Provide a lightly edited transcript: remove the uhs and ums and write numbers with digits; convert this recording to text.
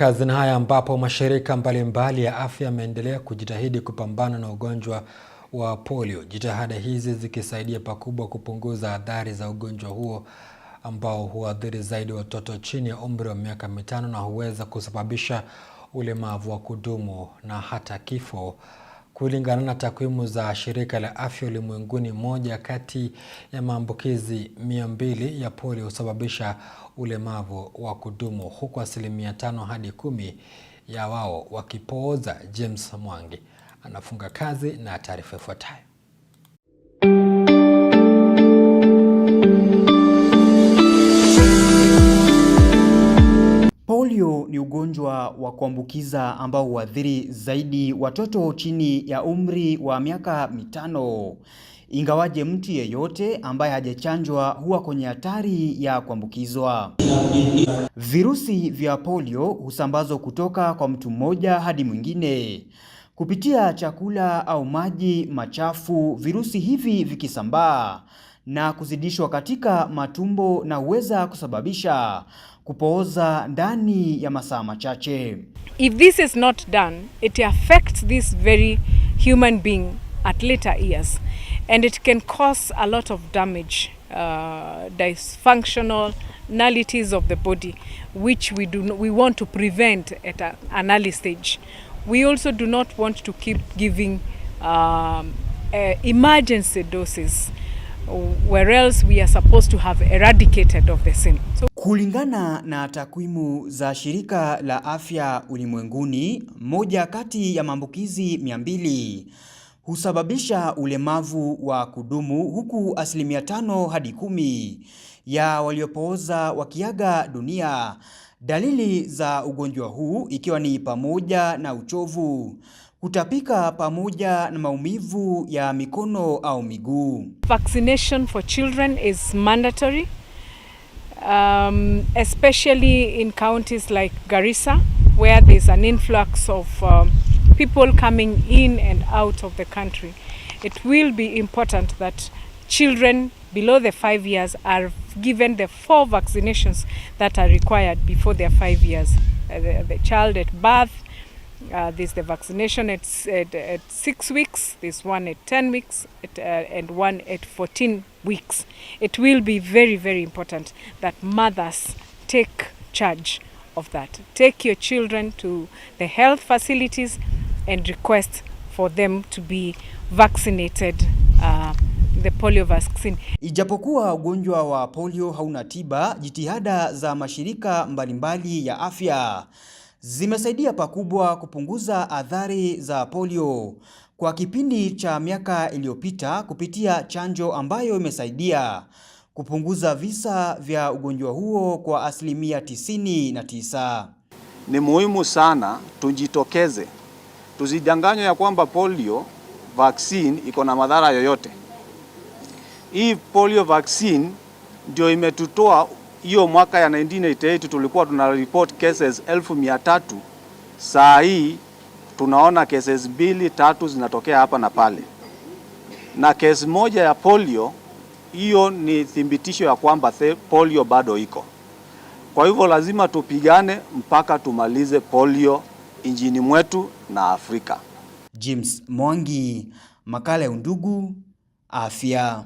Makazini haya ambapo mashirika mbalimbali ya afya yameendelea kujitahidi kupambana na ugonjwa wa polio. Jitihada hizi zikisaidia pakubwa kupunguza athari za ugonjwa huo ambao huathiri zaidi watoto chini ya umri wa miaka 5 na huweza kusababisha ulemavu wa kudumu na hata kifo. Kulingana na takwimu za Shirika la Afya Ulimwenguni, moja kati ya maambukizi 200 ya polio husababisha ulemavu wa kudumu, huku 5 hadi 10 ya wao wakipooza. James Mwangi anafunga kazi na taarifa ifuatayo. Polio ni ugonjwa wa kuambukiza ambao huathiri zaidi watoto chini ya umri wa miaka 5. Ingawaje mtu yeyote ambaye hajachanjwa huwa kwenye hatari ya kuambukizwa. Virusi vya polio husambazwa kutoka kwa mtu mmoja hadi mwingine kupitia chakula au maji machafu. Virusi hivi vikisambaa na kuzidishwa katika matumbo na huweza kusababisha kupooza ndani ya masaa machache. If this is not done, it affects this very human being at later years, and it can cause a lot of damage, dysfunctional nullities of the body, which we want to prevent at an early stage. We also do not want to keep giving emergency doses, where else we are supposed to have eradicated of the same. Kulingana na takwimu za Shirika la Afya Ulimwenguni, moja kati ya maambukizi 200 husababisha ulemavu wa kudumu, huku 5 hadi 10 ya waliopooza wakiaga dunia. Dalili za ugonjwa huu ikiwa ni pamoja na uchovu, kutapika pamoja na maumivu ya mikono au miguu. Vaccination for children is mandatory, especially in counties like Garissa, where there's an influx of people coming in and out of the country. It will be important that children below the 5 years are given the 4 vaccinations that are required before their 5 years. The child at birth, there's the vaccination at 6 weeks, there's one at 10 weeks, and one at 14 weeks. It will be very, very important that mothers take charge of that. Take your children to the health facilities and request for them to be vaccinated, the polio vaccine. Ijapokuwa ugonjwa wa polio hauna tiba, jitihada za mashirika mbalimbali ya afya zimesaidia pakubwa kupunguza athari za polio kwa kipindi cha miaka iliyopita kupitia chanjo ambayo imesaidia kupunguza visa vya ugonjwa huo kwa 99%. Ni muhimu sana tujitokeze, tusidanganywe ya kwamba polio vaccine iko na madhara yoyote. Hii polio vaccine ndio imetutoa hiyo mwaka ya 1988 tulikuwa tuna report cases 1300. Saa hii tunaona cases 2-3 zinatokea hapa na pale. Na case moja ya polio, hiyo ni thibitisho ya kwamba polio bado iko. Kwa hivyo lazima tupigane mpaka tumalize polio nchini mwetu na Afrika. James Mwangi, makala ya Undugu Afya.